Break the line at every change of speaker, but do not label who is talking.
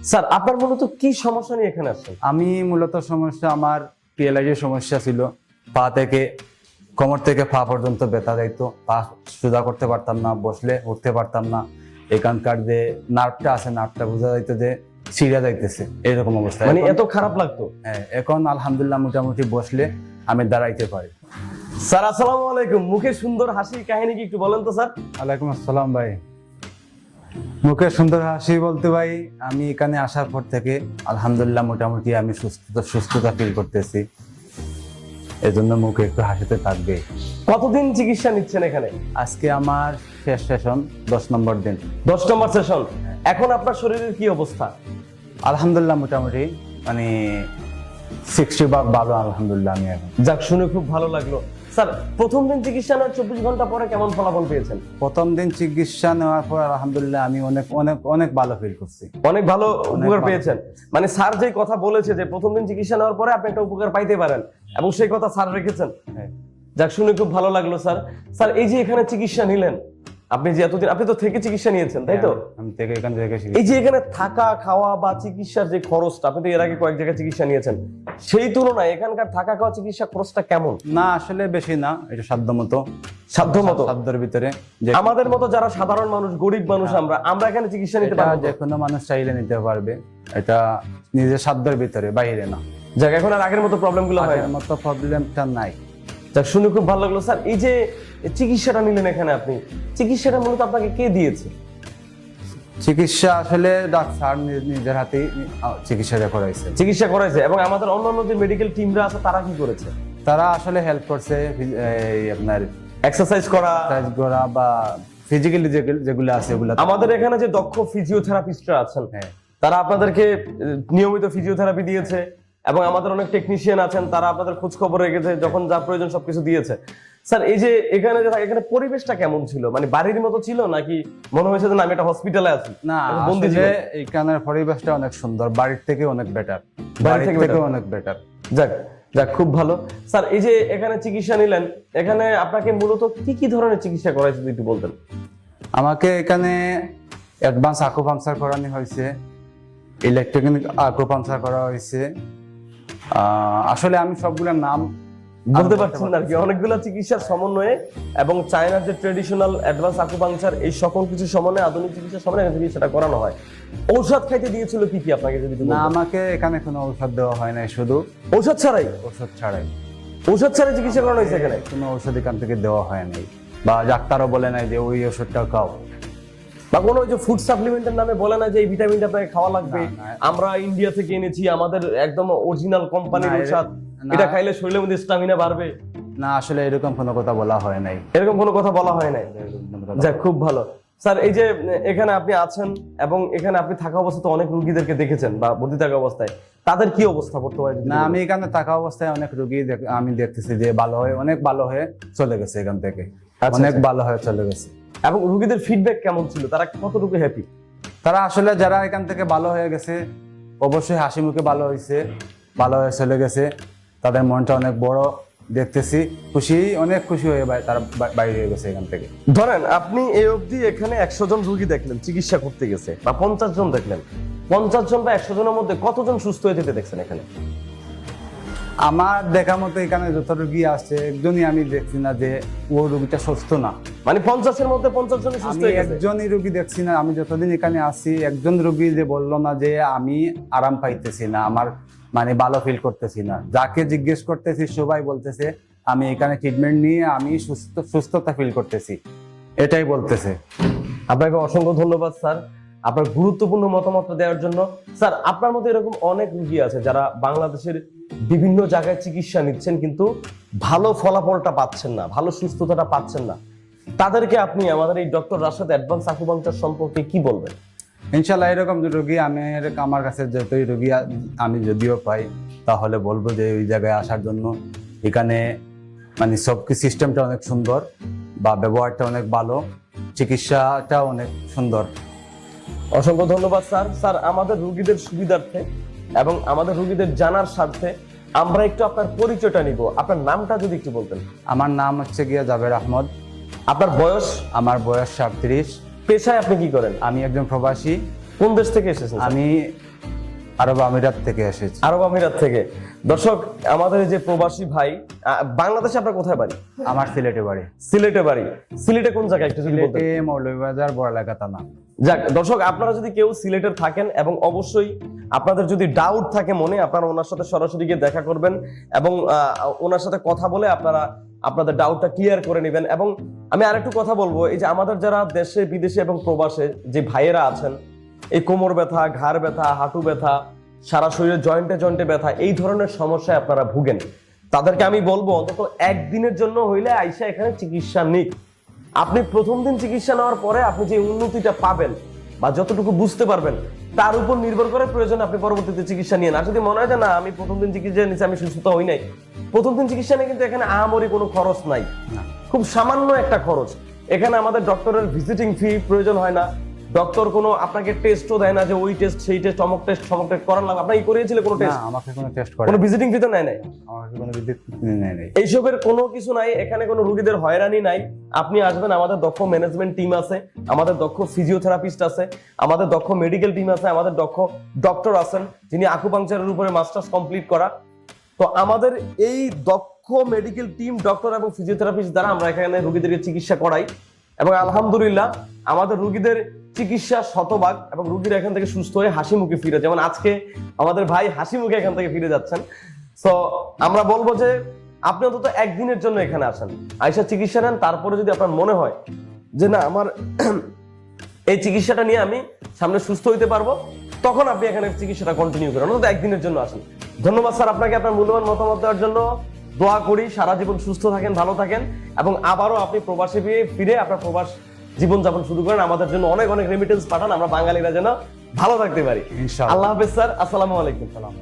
Sir আপনার মূলত কি সমস্যা নিয়ে এখানে আসছেন?
আমি মূলত সমস্যা আমার পিএলআইডির সমস্যা ছিল। পা থেকে কোমর থেকে পা পর্যন্ত ব্যথা যাইতো, পা সোজা করতে পারতাম না, বসলে উঠতে পারতাম না। এখানকার যে নার্ভটা আছে, নার্ভটা বোঝা যাইতো যে ছিঁড়া যাইতেছে, এরকম অবস্থা।
মানে এত খারাপ লাগতো?
হ্যাঁ, এখন আলহামদুলিল্লাহ মোটামুটি বসলে আমি দাঁড়াইতে পারি।
স্যার আসসালামু আলাইকুম, মুখে সুন্দর হাসির কাহিনী কি একটু বলেন তো স্যার?
ওয়ালাইকুম আসসালাম ভাই। মুখে সুন্দর হাসি বলতে ভাই, আমি এখানে আসার পর থেকে আলহামদুলিল্লাহ মোটামুটি আমি সুস্থতা ফিল করতেছি, এজন্য মুখে একটু হাসিতে থাকবে।
কতদিন চিকিৎসা নিচ্ছেন এখানে?
আজকে আমার শেষ সেশন, 10 নম্বর দিন।
10 নম্বর সেশন। এখন আপনার শরীরের কি অবস্থা?
আলহামদুলিল্লাহ মোটামুটি মানে 60 ভাগ ভালো আলহামদুলিল্লাহ। আমি এখন
যাক, শুনে খুব ভালো লাগলো। স্যার প্রথম দিন চিকিৎসা নেওয়ার 24 ঘন্টা পরে কেমন ফলাফল পেয়েছেন?
প্রথম দিন চিকিৎসা নেওয়ার পর আলহামদুলিল্লাহ আমি অনেক অনেক অনেক ভালো ফিল করছি।
অনেক ভালো উপকার পেয়েছেন? মানে স্যার যে কথা বলেছে যে প্রথম দিন চিকিৎসা নেওয়ার পরে আপনি একটা উপকার পাইতে পারেন, এবং সেই কথা স্যার রেখেছেন।
হ্যাঁ।
যাক, শুনে খুব ভালো লাগলো স্যার। স্যার এই যে এখানে চিকিৎসা নিলেন, আপনি যে এতদিন আপনি তো থেকে চিকিৎসা নিয়েছেন তাই তো?
আমি থেকে এখান থেকে
এই যে এখানে থাকা খাওয়া বা চিকিৎসার যে খরচটা, আপনি তো এর আগে কয়েক জায়গায় চিকিৎসা নিয়েছেন, সেই তুলনায় এখানকার থাকা খাওয়া চিকিৎসা খরচটা কেমন?
না আসলে বেশি না, এটা সাধ্যমতো সাধ্যের ভিতরে।
আমাদের মতো যারা সাধারণ মানুষ, গরিব মানুষ, আমরা এখানে চিকিৎসা নিতে পারবো?
যে কোনো মানুষ চাইলে নিতে পারবে, এটা নিজের সাধ্যের ভিতরে, বাইরে না।
যাক, এখন আর আগের মতো প্রবলেমগুলো হয় না?
আগের মতো প্রবলেমটা নাই।
যাক, শুনে খুব ভালো লাগলো স্যার। এই যে চিকিৎসাটা নিলেন এখানে, আপনি চিকিৎসাটা মূলত আপনাকে কে দিয়েছে?
চিকিৎসা আসলে ডাক্তার নিজের হাতেই চিকিৎসাটা করাইছে।
এবং আমাদের অন্যান্য যে মেডিকেল টিমরা আছে তারা কি করেছে?
তারা আসলে হেল্প করছে, এই আপনার
এক্সারসাইজ করা
বা ফিজিক্যালি যেগুলো আছে ওগুলো।
আমাদের এখানে যে দক্ষ ফিজিওথেরাপিস্টরা আছেন, তারা আপনাদেরকে নিয়মিত ফিজিওথেরাপি দিয়েছে, এবং আমাদের অনেক টেকনিশিয়ান আছেন, তারা আপনাদের খোঁজ খবর রেখেছে, যখন যা প্রয়োজন সবকিছু দিয়েছে। স্যার এই যে এখানে পরিবেশটা কেমন ছিল? মানে বাড়ির মতো ছিল নাকি মনে হয়েছে যে না আমি একটা হসপিটালে আছি?
না, আসলে এখানের পরিবেশটা অনেক সুন্দর, বাড়ির থেকে অনেক বেটার।
যাক যাক, খুব ভালো। স্যার এই যে এখানে চিকিৎসা নিলেন, এখানে আপনাকে মূলত কি কি ধরনের চিকিৎসা করাইছে যদি একটু বলতেন?
আমাকে এখানে অ্যাডভান্স আকুপাংচার করানো হয়েছে, ইলেকট্রিক আকুপাংচার করা হয়েছে। আসলে আমি সবগুলোর নাম
বলতে পারছি না আর কি, অনেকগুলো চিকিৎসার সমন্বয়ে, এবং চায়নার যে ট্রেডিশনাল অ্যাডভান্স আকুপাংচার, এই সকল কিছু সমন্বয়ে আধুনিক চিকিৎসার সমন্বয়ে চিকিৎসাটা করানো হয়। ঔষধ খাইতে দিয়েছিল কি কি আপনাকে যদি?
না, আমাকে এখানে কোনো ঔষধ দেওয়া হয় না, শুধু
ঔষধ ছাড়াই চিকিৎসা করানো হয়েছে এখানে?
কোনো ঔষধ এখান থেকে দেওয়া হয় নাই, বা ডাক্তারও বলে নাই যে ওই ওষুধটা খাও,
বা কোনো ওই যে ফুড সাপ্লিমেন্টের নামে বলে না যে এই ভিটামিনটা আপনাকে খাওয়া লাগবে, আমরা ইন্ডিয়া থেকে এনেছি, আমাদের একদম অরিজিনাল কোম্পানির ঔষধ, এটা খাইলে শরীরের মধ্যে স্ট্যামিনা বাড়বে?
না, আসলে এরকম কোনো কথা বলা হয় নাই।
যাক, খুব ভালো। স্যার এই যে এখানে আপনি আছেন এবং এখানে আপনি থাকা অবস্থায় অনেক রোগীদেরকে দেখেছেন বা ভর্তি থাকা অবস্থায়, তাদের কি অবস্থা বর্তমানে?
না, আমি এখানে থাকা অবস্থায় অনেক রোগী আমি দেখতেছি যে অনেক ভালো হয়ে চলে গেছে এখান থেকে, অনেক ভালো হয়ে চলে গেছে।
এবং রোগীদের ফিডব্যাক কেমন ছিল? তারা কতটুকু হ্যাপি?
তারা আসলে যারা এখান থেকে ভালো হয়ে গেছে অবশ্যই হাসি মুখে ভালো হয়ে চলে গেছে, তাদের মনটা অনেক বড় দেখতেছি, অনেক খুশি হয়ে তারা বাইরে হয়ে গেছে এখান থেকে।
ধরেন আপনি এই অবধি এখানে 100 জন রোগী দেখলেন চিকিৎসা করতে গেছে, বা 50 জন দেখলেন, 50 জন বা 100 জনের মধ্যে কতজন সুস্থ হয়ে যেতে দেখছেন এখানে?
আমার দেখা মতো এখানে যত রোগী আছে, একজনই আমি দেখছি না যে ও রোগীটা সুস্থ না।
মানে 50-এর মধ্যে 50 জনই সুস্থ হয়ে গেছে?
একজনই রোগী দেখছি না, আমি যতদিন এখানে আছি একজন রোগী যে বললো না যে আমি আরাম পাইতেছি না, আমার মানে ভালো ফিল করতেছি না। যাকে জিজ্ঞেস করতেছি সবাই বলতেছে আমি এখানে ট্রিটমেন্ট নিয়ে আমি সুস্থতা ফিল করতেছি, এটাই বলতেছে।
আপনাকে অসংখ্য ধন্যবাদ স্যার, আপনার গুরুত্বপূর্ণ মতামত দেওয়ার জন্য। স্যার আপনার মতো এরকম অনেক রোগী আছে যারা বাংলাদেশের বিভিন্ন জায়গায় চিকিৎসা নিচ্ছেন, কিন্তু ভালো ফলাফলটা পাচ্ছেন না, ভালো সুস্থতাটা পাচ্ছেন না। তাদেরকে আপনি আমাদের এই ডক্টর রাশেদ অ্যাডভান্স আকুপাংচার সম্পর্কে কি বলবেন?
ইনশাল্লাহ এরকম রোগী আমার কাছে যতই রোগী আমি যদিও পাই, তাহলে বলবো যে ওই জায়গায় আসার জন্য। এখানে মানে সব সিস্টেমটা অনেক সুন্দর, বা ব্যবহারটা অনেক ভালো, চিকিৎসাটা অনেক সুন্দর।
অসংখ্য ধন্যবাদ স্যার। স্যার আমাদের রোগীদের সুবিধার্থে এবং আমাদের রোগীদের জানার স্বার্থে আমরা একটু আপনার পরিচয়টা নিব। আপনার নামটা যদি একটু বলতেন।
আমার নাম হচ্ছে জাবের আহমদ।
আপনার বয়স?
আমার বয়স 37।
পেশায় আপনি কি করেন?
আমি একজন প্রবাসী।
কোন দেশ থেকে এসেছেন স্যার?
আমি আরব আমিরাত থেকে এসেছি।
আরব আমিরাত থেকে। দর্শক, আমাদের এই যে প্রবাসী ভাই, বাংলাদেশে আপনার কোথায় বাড়ি?
আমার সিলেটে বাড়ি।
সিলেটে বাড়ি। সিলেটে কোন জায়গায় একটু যদি বলতেন?
সিলেটে মৌলভীবাজার বড়ালেখা থানা।
যাক দর্শক, আপনারা যদি কেউ সিলেটের থাকেন এবং অবশ্যই আপনাদের যদি ডাউট থাকে মনে, আপনারা ওনার সাথে সরাসরি গিয়ে দেখা করবেন এবং ওনার সাথে কথা বলে আপনারা আপনাদের ডাউটটা ক্লিয়ার করে নেবেন। এবং আমি আরেকটু কথা বলবো, এই যে আমাদের যারা দেশে বিদেশে এবং প্রবাসে যে ভাইয়েরা আছেন, এই কোমর ব্যথা, ঘাড় ব্যথা, হাঁটু ব্যথা, সারা শরীরে জয়েন্টে জয়েন্টে ব্যথা, এই ধরনের সমস্যায় আপনারা ভুগেন, তাদেরকে আমি বলবো অন্তত একদিনের জন্য হইলে আইসা এখানে চিকিৎসা নিক। আপনি প্রথম দিন চিকিৎসা নেওয়ার পরে আপনি যে উন্নতিটা পাবেন বা যতটুকু বুঝতে পারবেন তার উপর নির্ভর করে প্রয়োজন আপনি পরবর্তীতে চিকিৎসা নিয়ে। আর যদি মনে হয় যে না আমি প্রথম দিন চিকিৎসা নিয়েছি আমি সুস্থ হই নাই, প্রথম দিন চিকিৎসা নিয়ে কিন্তু এখানে আহামরি কোনো খরচ নাই, খুব সামান্য একটা খরচ। এখানে আমাদের ডক্টরের ভিজিটিং ফি প্রয়োজন হয় না, ডক্টর কোনো আপনাকে টেস্টও দেয় না যে ওই টেস্ট সেই টেস্ট অমুক টেস্ট সমক টেস্ট করার লাগবে। আপনার কি করিয়েছিলেন কোনো
না,
টেস্ট?
আমাকে কোনো টেস্ট করে
কোনো ভিজিটিং ফি তো নেয় নাই?
আমাকে কোনো ভিজিট নেই নাই।
এইসবের কোনো কিছু নাই, এখানে কোনো রোগীদের হয়রানি নাই। আপনি আসবেন, আমাদের দক্ষ ম্যানেজমেন্ট টিম আছে, আমাদের দক্ষ ফিজিওথেরাপিস্ট আছে, আমাদের দক্ষ মেডিকেল টিম আছে, আমাদের দক্ষ ডক্টর আছেন যিনি আকুপাংচারের উপরে মাস্টার্স কমপ্লিট করা। তো আমাদের এই দক্ষ মেডিকেল টিম, ডক্টর এবং ফিজিওথেরাপিস্ট দ্বারা আমরা এখানে রোগীদেরকে চিকিৎসা করাই এবং আলহামদুলিল্লাহ আমাদের রোগীদের চিকিৎসা শতভাগ এবং রোগীরা এখান থেকে সুস্থ হয়ে হাসি মুখে ফিরে, যেমন আজকে আমাদের ভাই হাসি মুখে এখান থেকে ফিরে যাচ্ছেন। তো আমরা বলবো যে আপনি অন্তত একদিনের জন্য এখানে আসেন, আইসা চিকিৎসা নেন। তারপরে যদি আপনার মনে হয় যে না আমার এই চিকিৎসাটা নিয়ে আমি সামনে সুস্থ হইতে পারবো, তখন আপনি এখানে চিকিৎসাটা কন্টিনিউ করেন, অন্তত একদিনের জন্য আসেন। ধন্যবাদ স্যার আপনাকে আপনার মূল্যবান মতামত দেওয়ার জন্য। দোয়া করি সারা জীবন সুস্থ থাকেন, ভালো থাকেন এবং আবারও আপনি প্রবাসে ফিরে আপনার প্রবাস জীবনযাপন শুরু করেন। আমাদের জন্য অনেক অনেক রেমিটেন্স পাঠান, আমরা বাঙালিরা যেন ভালো থাকতে পারি।
ইনশাআল্লাহ।
আল্লাহ হাফেজ স্যার, আসসালামু আলাইকুম।
সালাম।